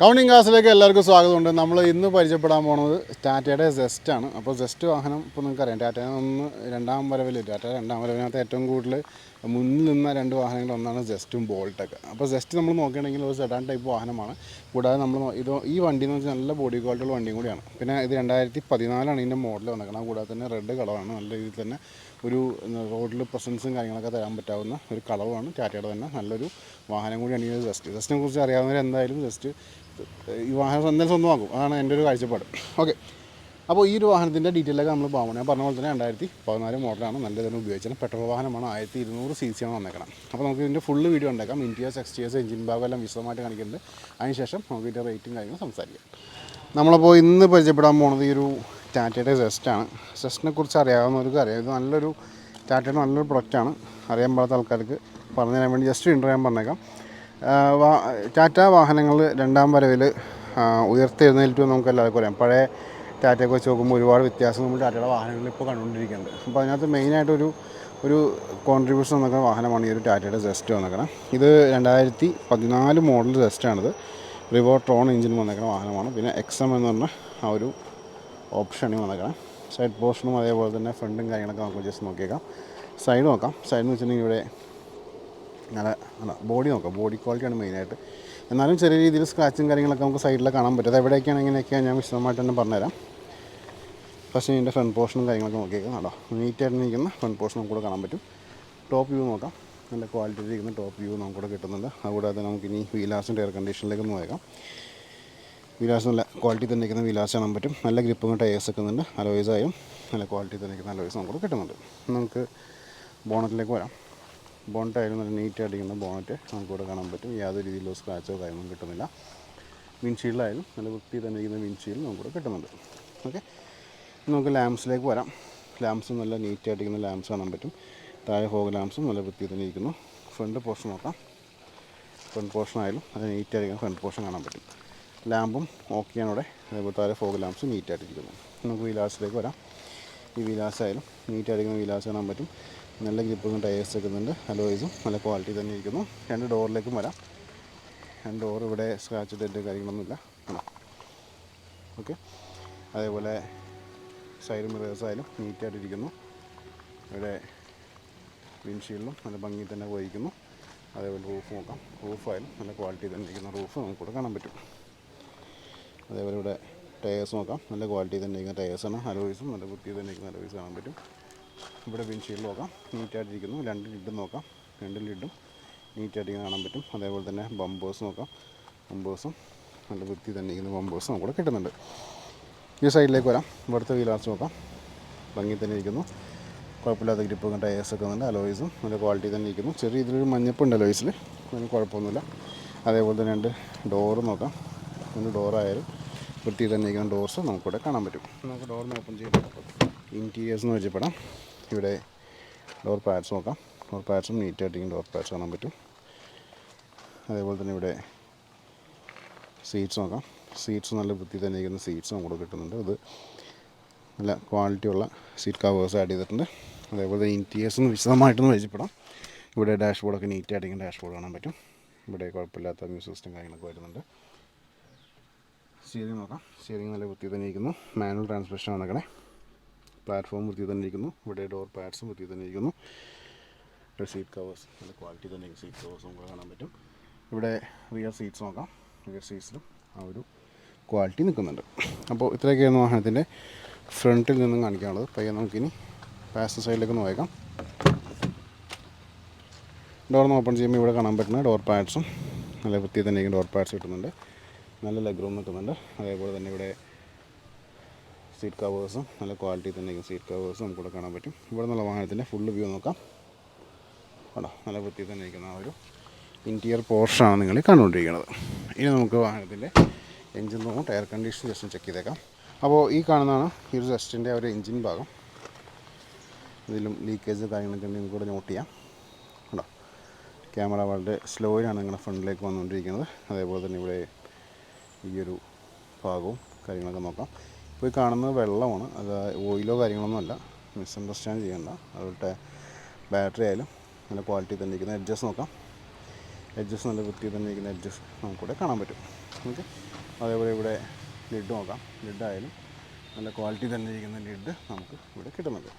Counting ക്ലാസ്സിലേക്ക് എല്ലാവർക്കും സ്വാഗതമുണ്ട്. നമ്മൾ ഇന്ന് പരിചയപ്പെടാൻ പോകുന്നത് ടാറ്റയുടെ സെസ്റ്റാണ്. അപ്പോൾ സെസ്റ്റ് വാഹനം ഇപ്പോൾ നിങ്ങൾക്കറിയാം, ടാറ്റ രണ്ടാം വരവിൽ ടാറ്റ രണ്ടാം വരവിനകത്ത് ഏറ്റവും കൂടുതൽ മുന്നിൽ നിന്ന രണ്ട് വാഹനങ്ങൾ ഒന്നാണ് സെസ്റ്റും ബോൾട്ടൊക്കെ. അപ്പോൾ സെസ്റ്റ് നമ്മൾ നോക്കുകയാണെങ്കിൽ ഒരു സെഡാൻ ടൈപ്പ് വാഹനമാണ്. കൂടാതെ നമ്മൾ ഈ വണ്ടി എന്ന് വെച്ചാൽ നല്ല ബോഡി ക്വാളിറ്റിയുള്ള വണ്ടിയും കൂടിയാണ്. പിന്നെ ഇത് 2014 ഇതിൻ്റെ മോഡൽ വന്നേക്കണം. കൂടാതെ തന്നെ റെഡ് കളറാണ്. നല്ല രീതിയിൽ തന്നെ ഒരു റോഡിൽ പ്രസൻസും കാര്യങ്ങളൊക്കെ തരാൻ പറ്റാവുന്ന ഒരു കളറുമാണ്. ടാറ്റയുടെ തന്നെ നല്ലൊരു വാഹനം കൂടിയാണ് ഈ സെസ്റ്റിനെ കുറിച്ച് അറിയാവുന്നവർ എന്തായാലും ജസ്റ്റ് ഈ വാഹനം എന്തായാലും സ്വന്തമാക്കും. അതാണ് എൻ്റെ ഒരു കാഴ്ചപ്പാട്. ഓക്കെ, അപ്പോൾ ഈ ഒരു വാഹനത്തിൻ്റെ ഡീറ്റെയിലൊക്കെ നമ്മൾ പോകണം. ഞാൻ പറഞ്ഞ പോലെ തന്നെ 2014 മോഡലാണ്. നല്ല തന്നെ ഉപയോഗിച്ചാൽ പെട്രോൾ വാഹനമാണ്. 1200 cc ആണ് വന്നേക്കണം. അപ്പോൾ നമുക്ക് ഇതിൻ്റെ ഫുള്ള് വീഡിയോ ഉണ്ടാക്കാം. ഇൻറ്റീരിയേഴ്സ്, എക്സ്റ്റീരിയേഴ്സ്, എഞ്ചിൻ ഭാഗം എല്ലാം വിശദമായിട്ട് കാണിക്കുന്നുണ്ട്. അതിനുശേഷം നമുക്ക് ഇതിൻ്റെ റേറ്റും കാര്യങ്ങളും സംസാരിക്കാം. നമ്മളപ്പോൾ ഇന്ന് പരിചയപ്പെടാൻ പോകുന്നത് ഈ ഒരു ടാറ്റയുടെ സെസ്റ്റാണ്. സെസ്റ്റിനെ കുറിച്ച് അറിയാവുന്നവർക്ക് അറിയാം. ഇത് നല്ലൊരു ടാറ്റയുടെ നല്ലൊരു പ്രൊഡക്റ്റാണ്. അറിയാൻ പാടാത്ത ആൾക്കാർക്ക് പറഞ്ഞു തരാൻ വേണ്ടി ജസ്റ്റ് ഇൻട്രോ ഞാൻ പറഞ്ഞേക്കാം. ടാറ്റ വാഹനങ്ങൾ രണ്ടാം വരവിൽ ഉയർത്തെഴുന്നേൽറ്റു നമുക്ക് എല്ലാവർക്കും അറിയാം. പഴയ ടാറ്റയൊക്കെ വെച്ച് നോക്കുമ്പോൾ ഒരുപാട് വ്യത്യാസം നമ്മൾ ടാറ്റയുടെ വാഹനങ്ങളിൽ ഇപ്പോൾ കണ്ടുകൊണ്ടിരിക്കുന്നുണ്ട്. അപ്പോൾ അതിനകത്ത് മെയിനായിട്ടൊരു കോൺട്രിബ്യൂഷൻ വന്നിരിക്കുന്ന വാഹനമാണ് ഈ ഒരു ടാറ്റയുടെ സെസ്റ്റ് വന്നിരിക്കണം. ഇത് 2014 മോഡൽ സെസ്റ്റാണിത്. റിവോട്രോൺ എഞ്ചിൻ വന്നിരിക്കുന്ന വാഹനമാണ്. പിന്നെ XM എന്ന് പറഞ്ഞ ആ ഒരു ഓപ്ഷനിൽ വന്നിരിക്കണം. സൈഡ് പോർഷനും അതേപോലെ തന്നെ ഫ്രണ്ടും കാര്യങ്ങളൊക്കെ നമുക്ക് ജസ്റ്റ് നോക്കിയേക്കാം. സൈഡ് നോക്കാം. സൈഡ് എന്ന് വെച്ചിട്ടുണ്ടെങ്കിൽ ഇവിടെ നല്ല ബോഡി നോക്കാം. ബോഡി ക്വാളിറ്റിയാണ് മെയിനായിട്ട്. എന്നാലും ചെറിയ രീതിയിൽ സ്ക്രാച്ചും കാര്യങ്ങളൊക്കെ നമുക്ക് സൈഡിലൊക്കെ കാണാൻ പറ്റും. അത് എവിടെയൊക്കെയാണ് എങ്ങനെയൊക്കെയാണ് ഞാൻ വിശദമായിട്ട് തന്നെ പറഞ്ഞുതരാം. പക്ഷേ ഇതിൻ്റെ ഫ്രണ്ട് പോർഷനും കാര്യങ്ങളൊക്കെ നോക്കിയേക്കാം. കേട്ടോ, നീറ്റായിട്ട് നിൽക്കുന്ന ഫ്രണ്ട് പോർഷൻ കൂടെ കാണാൻ പറ്റും. ടോപ്പ് വ്യൂ നോക്കാം. നല്ല ക്വാളിറ്റി ഇരിക്കുന്ന ടോപ്പ് വ്യൂ നമുക്കിവിടെ കിട്ടുന്നുണ്ട്. അതുകൂടാതെ നമുക്കിനി വീലാസിൻ്റെ എയർ കണ്ടീഷനിലേക്ക് നോക്കാം. വീലാസ് നല്ല ക്വാളിറ്റി തന്നെ നിൽക്കുന്ന വീലാസ് കാണാൻ പറ്റും. നല്ല ഗ്രിപ്പും ടയേഴ്സ് വെക്കുന്നുണ്ട്. അലോയ്സായും നല്ല ക്വാളിറ്റി തന്നെ നിൽക്കുന്ന അലോയ്സ് നമുക്ക് കിട്ടുന്നുണ്ട്. നമുക്ക് ബോണറ്റിലേക്ക് വരാം. ബോണറ്റായാലും നല്ല നീറ്റായിട്ടിരിക്കുന്ന ബോണറ്റ് നമുക്കിവിടെ കാണാൻ പറ്റും. യാതൊരു രീതിയിലുള്ള സ്ക്രാച്ചോ കാര്യമൊന്നും കിട്ടുന്നില്ല. വിൻഷീൽഡായാലും നല്ല വൃത്തി തന്നെ ഇരിക്കുന്ന വിൻഷീൽഡ് നമുക്കിവിടെ കിട്ടുന്നുണ്ട്. ഓക്കെ, നമുക്ക് ലാംപ്സിലേക്ക് വരാം. ലാംപ്സും നല്ല നീറ്റായിട്ടിരിക്കുന്ന ലാംപ്സ് കാണാൻ പറ്റും. താഴെ ഫോഗ് ലാംപ്സും നല്ല വൃത്തി തന്നെ ഇരിക്കുന്നു. ഫ്രണ്ട് പോർഷൻ നോക്കാം. ഫ്രണ്ട് പോർഷൻ ആയാലും നല്ല നീറ്റായിരിക്കുന്ന ഫ്രണ്ട് പോർഷൻ കാണാൻ പറ്റും. ലാമ്പും ഓക്കെയാണ് ഇവിടെ. അതേപോലെ താഴെ ഫോഗ് ലാംപ്സും നീറ്റായിട്ടിരിക്കുന്നു. നമുക്ക് വീലാസിലേക്ക് വരാം. ഈ വീലാസായാലും നീറ്റായിരിക്കുന്ന വീലാസ് കാണാൻ പറ്റും. നല്ല ഗ്രിപ്പും ടയേഴ്സ് വെക്കുന്നുണ്ട്. അലോയ്സും നല്ല ക്വാളിറ്റി തന്നെ ഇരിക്കുന്നു. രണ്ട് ഡോറിലേക്കും വരാം. രണ്ട് ഡോർ ഇവിടെ സ്ക്രാച്ച് ഡെൻറ്റ് കാര്യങ്ങളൊന്നുമില്ല. ഓക്കെ, അതേപോലെ സൈഡ് മിറേഴ്സായാലും നീറ്റായിട്ടിരിക്കുന്നു. ഇവിടെ വിൻഷീൽഡും നല്ല ഭംഗി തന്നെ പോയിരിക്കുന്നു. അതേപോലെ റൂഫ് നോക്കാം. റൂഫായാലും നല്ല ക്വാളിറ്റി തന്നെ ഇരിക്കുന്ന റൂഫ് നമുക്കിവിടെ കാണാൻ പറ്റും. അതേപോലെ ഇവിടെ ടയേഴ്സ് നോക്കാം. നല്ല ക്വാളിറ്റി തന്നെ ഇരിക്കുന്ന ടയേഴ്സാണ്. അലോയ്സും നല്ല വൃത്തി തന്നെ ഇരിക്കുന്ന അലോയ്സ് കാണാൻ പറ്റും. ഇവിടെ വിൻഷീൽഡ് നോക്കാം. നീറ്റായിട്ടിരിക്കുന്നു. രണ്ട് ലിഡും നോക്കാം. രണ്ട് ലിഡും നീറ്റായിട്ടിരിക്കുന്ന കാണാൻ പറ്റും. അതേപോലെ തന്നെ ബമ്പേഴ്സ് നോക്കാം. ബമ്പേഴ്സും നല്ല വൃത്തി തന്നെ ഇരിക്കുന്ന ബമ്പേഴ്സ് നമുക്കിവിടെ കിട്ടുന്നുണ്ട്. ഈ സൈഡിലേക്ക് വരാം. ഇവിടുത്തെ വീലാർച്ച് നോക്കാം. ഭംഗി തന്നെ ഇരിക്കുന്നു. കുഴപ്പമില്ലാത്ത ഗ്രിപ്പൊക്കെ ടയേഴ്സ് ഒക്കെ ഉണ്ട്. അലോയ്സും നല്ല ക്വാളിറ്റി തന്നെ ഇരിക്കുന്നു. ചെറിയ രീതിയിലൊരു മഞ്ഞപ്പുണ്ട് അലോയ്സിൽ. അതിന് കുഴപ്പമൊന്നുമില്ല. അതേപോലെ തന്നെ രണ്ട് ഡോറ് നോക്കാം. രണ്ട് ഡോറായാലും വൃത്തി തന്നെ ഇരിക്കുന്ന ഡോർസ് നമുക്കിവിടെ കാണാൻ പറ്റും. നമുക്ക് ഡോറിന് ഓപ്പൺ ചെയ്ത് ഇൻറ്റീരിയേഴ്സ് എന്ന് വെച്ചപ്പെടാം. ഇവിടെ ഡോർ പാഡ്സ് നോക്കാം. ഡോർ പാഡ്സും നീറ്റായിട്ടിരിക്കും ഡോർ പാഡ്സ് കാണാൻ പറ്റും. അതേപോലെ തന്നെ ഇവിടെ സീറ്റ്സ് നോക്കാം. സീറ്റ്സ് നല്ല വൃത്തി തന്നെ ഇരിക്കുന്ന സീറ്റ്സ് നമുക്ക് കിട്ടുന്നുണ്ട്. അത് നല്ല ക്വാളിറ്റിയുള്ള സീറ്റ് കവേഴ്സ് ആഡ് ചെയ്തിട്ടുണ്ട്. അതേപോലെ ഇൻറ്റീരിയേഴ്സ് ഒന്ന് വിശദമായിട്ടൊന്ന് പരിചയപ്പെടാം. ഇവിടെ ഡാഷ്ബോർഡൊക്കെ നീറ്റായിട്ടിരിക്കുന്ന ഡാഷ്ബോർഡ് കാണാൻ പറ്റും. ഇവിടെ കുഴപ്പമില്ലാത്ത മ്യൂസിക് സിസ്റ്റം കാര്യങ്ങളൊക്കെ വരുന്നുണ്ട്. സ്റ്റിയറിംഗ് നോക്കാം. സ്റ്റിയറിംഗ് നല്ല വൃത്തി തന്നെ ഇരിക്കുന്നു. Manual transmission വന്നേക്കണേ. പ്ലാറ്റ്ഫോം വൃത്തി തന്നെ ഇരിക്കുന്നു. ഇവിടെ ഡോർ പാഡ്സും വൃത്തി തന്നെ ഇരിക്കുന്നു. ഇവിടെ സീറ്റ് കവേഴ്സ് നല്ല ക്വാളിറ്റി തന്നെ സീറ്റ് കവേഴ്സ് നമുക്ക് കാണാൻ പറ്റും. ഇവിടെ റിയർ സീറ്റ്സ് നോക്കാം. റിയർ സീറ്റ്സിലും ആ ഒരു ക്വാളിറ്റി നിൽക്കുന്നുണ്ട്. അപ്പോൾ ഇത്രയൊക്കെയാണ് വാഹനത്തിൻ്റെ ഫ്രണ്ടിൽ നിന്നും കാണിക്കാനുള്ളത്. പയ്യെ നമുക്കിനി പാസഞ്ചർ സൈഡിലേക്ക് നോക്കാം. ഡോറിന് ഓപ്പൺ ചെയ്യുമ്പോൾ ഇവിടെ കാണാൻ പറ്റുന്ന ഡോർ പാഡ്സും നല്ല വൃത്തി തന്നെ ഡോർ പാഡ്സ് കിട്ടുന്നുണ്ട്. നല്ല ലെഗ് റൂം നിൽക്കുന്നുണ്ട്. അതേപോലെ തന്നെ ഇവിടെ സീറ്റ് കവേഴ്സും നല്ല ക്വാളിറ്റി തന്നെ സീറ്റ് കവേഴ്സും നമുക്കിവിടെ കാണാൻ പറ്റും. ഇവിടെ നിന്നുള്ള വാഹനത്തിൻ്റെ ഫുള്ള് വ്യൂ നോക്കാം. കേട്ടോ, നല്ല വൃത്തി തന്നെ ഇരിക്കുന്ന ആ ഒരു ഇൻറ്റീരിയർ പോർഷനാണ് നിങ്ങൾ കണ്ടുകൊണ്ടിരിക്കുന്നത്. ഇനി നമുക്ക് വാഹനത്തിൻ്റെ എഞ്ചിൻ റൂമും ടയർ കണ്ടീഷൻ ജസ്റ്റ് ചെക്ക് ചെയ്തേക്കാം. അപ്പോൾ ഈ കാണുന്നതാണ് ഈ ഒരു ജസ്റ്റിൻ്റെ ഒരു എഞ്ചിൻ ഭാഗം. ഇതിലും ലീക്കേജ് കാര്യങ്ങളൊക്കെ ഉണ്ടെങ്കിൽ നമുക്കിവിടെ നോട്ട് ചെയ്യാം. കേട്ടോ, ക്യാമറ വളരെ സ്ലോയിലാണ് നിങ്ങളുടെ ഫ്രണ്ടിലേക്ക് വന്നുകൊണ്ടിരിക്കുന്നത്. അതേപോലെ തന്നെ ഇവിടെ ഈ ഒരു ഭാഗവും കാര്യങ്ങളൊക്കെ നോക്കാം. ഇപ്പോൾ ഈ കാണുന്നത് വെള്ളമാണ്. അത് ഓയിലോ കാര്യങ്ങളൊന്നുമല്ല, മിസ്അണ്ടർസ്റ്റാൻഡ് ചെയ്യേണ്ട. അതുപോലെ ബാറ്ററി ആയാലും നല്ല ക്വാളിറ്റി തന്നെ ഇരിക്കുന്ന എഡ്ജസ് നോക്കാം. എഡ്ജസ് നല്ല വൃത്തിയിൽ തന്നെ ഇരിക്കുന്ന എഡ്ജസ് നമുക്കിവിടെ കാണാൻ പറ്റും. ഓക്കെ, അതേപോലെ ഇവിടെ ലിഡ് നോക്കാം. ലിഡായാലും നല്ല ക്വാളിറ്റി തന്നെ ഇരിക്കുന്ന ലിഡ് നമുക്ക് ഇവിടെ കിട്ടുന്നുണ്ട്.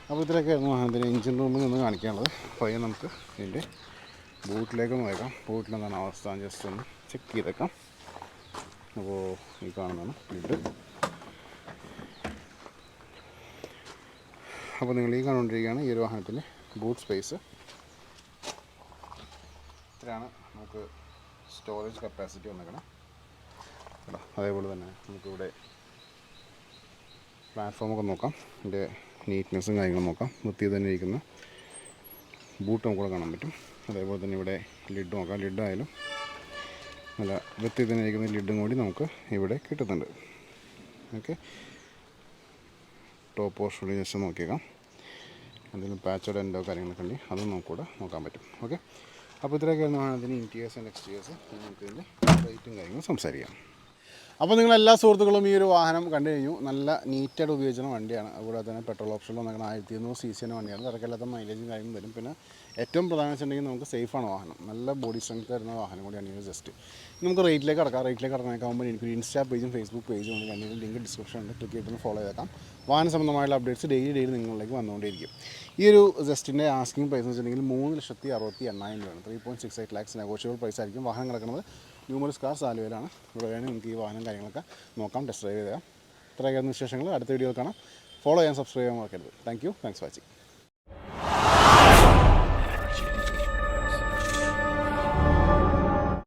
അപ്പോൾ ഇത്രയൊക്കെയായിരുന്നു വാഹനത്തിൻ്റെ എഞ്ചിൻ റൂമിൽ നിന്ന് കാണിക്കാനുള്ളത്. പയ്യെ നമുക്ക് ഇതിൻ്റെ ബൂട്ടിലേക്കൊന്ന് നോക്കാം. ബൂട്ടിലെന്താണ് അവസ്ഥ ജസ്റ്റ് ഒന്ന് ചെക്ക് ചെയ്തേക്കാം. അപ്പോൾ ഈ കാണുന്നതാണ് ലിഡ്. അപ്പോൾ നിങ്ങൾ ഈ കണ്ടുകൊണ്ടിരിക്കുകയാണ് ഈ ഒരു വാഹനത്തിൻ്റെ ബൂട്ട് സ്പേസ്. ഇത്രയാണ് നമുക്ക് സ്റ്റോറേജ് കപ്പാസിറ്റി വന്നേക്കണം കേട്ടോ. അതേപോലെ തന്നെ നമുക്കിവിടെ പ്ലാറ്റ്ഫോമൊക്കെ നോക്കാം. ഇതിൻ്റെ നീറ്റ്നെസ്സും കാര്യങ്ങളും നോക്കാം. വൃത്തി തന്നെ ഇരിക്കുന്ന ബൂട്ട് നമുക്കിവിടെ കാണാൻ പറ്റും. അതേപോലെ തന്നെ ഇവിടെ ലിഡ് നോക്കാം. ലിഡായാലും നല്ല വൃത്തി തന്നെ ഇരിക്കുന്ന ലിഡും കൂടി നമുക്ക് ഇവിടെ കിട്ടുന്നുണ്ട്. ഓക്കെ, ടോപ്പ് പോർഷനിൽ ജസ്റ്റ് നോക്കിയേക്കാം. എന്തെങ്കിലും പാച്ചോടെ എന്തോ കാര്യങ്ങളൊക്കെ ഉണ്ടെങ്കിൽ അതും നമുക്കിവിടെ നോക്കാൻ പറ്റും. ഓക്കെ, അപ്പോൾ ഇത്രയൊക്കെയാണ് അതിന് ഇൻറ്റീരിയേഴ്സ് ആൻഡ് എക്സ്റ്റീരിയേഴ്സ്. നമുക്ക് ഇതിൻ്റെ റേറ്റും കാര്യങ്ങളും സംസാരിക്കാം. അപ്പോൾ നിങ്ങളെല്ലാ സുഹൃത്തുക്കളും ഈ ഒരു വാഹനം കണ്ടു കഴിഞ്ഞു. നല്ല നീറ്റായിട്ട് ഉപയോഗിക്കുന്ന വണ്ടിയാണ്. അതുകൂടെ തന്നെ പെട്രോൾ ഓപ്ഷനിൽ വന്നിട്ട് 1200 cc വണ്ടിയാണ്. തിരക്കില്ലാത്ത മൈലേജും കാര്യം തരും. പിന്നെ ഏറ്റവും പ്രധാനം വെച്ചിട്ടുണ്ടെങ്കിൽ നമുക്ക് സേഫാണ് വാഹനം. നല്ല ബോഡി സ്ട്രെങ്ത് തരുന്ന വാഹനം കൂടിയാണ് ഈ ജസ്റ്റ്. നമുക്ക് റേറ്റിലേക്ക് കടക്കാം. റേറ്റിലേക്ക് കടക്കാനാകുമ്പോൾ എനിക്കൊരു ഇൻസ്റ്റാ പേജും ഫേസ്ബുക്ക് പേജും ഉണ്ട്. അതിൻ്റെ ലിങ്ക് ഡിസ്ക്രിപ്ഷനിൽ ക്ലിക്ക് ചെയ്തിട്ട് ഫോളോ ചെയ്തേക്കാം. വാഹന സംബന്ധമായുള്ള അപ്ഡേറ്റ്സ് ഡെയിലി നിങ്ങളിലേക്ക് വന്നുകൊണ്ടിരിക്കും. ഈ ഒരു ജസ്റ്റിൻ്റെ ആസ്കിംഗ് പ്രൈസ് എന്ന് വെച്ചിട്ടുണ്ടെങ്കിൽ 3,68,000 രൂപയാണ്. 3.68 lakhs നെഗോഷ്യബിൾ പ്രൈസ് ആയിരിക്കും. വാഹനം കിടക്കുന്നത് ന്യൂമറസ് കാർസ് ആലുവയിലാണ്. ഇവിടെ വേണമെങ്കിൽ നിങ്ങൾക്ക് ഈ വാഹനം കാര്യങ്ങളൊക്കെ നോക്കാം, ടെസ്റ്റ് ഡ്രൈവ് ചെയ്യാം. ഇത്രയൊക്കെയായിരുന്നു വിശേഷങ്ങൾ. അടുത്ത വീഡിയോ കാണാം. ഫോളോ ചെയ്യാൻ സബ്സ്ക്രൈബ് ചെയ്യാൻ മറക്കരുത്. Thanks watching.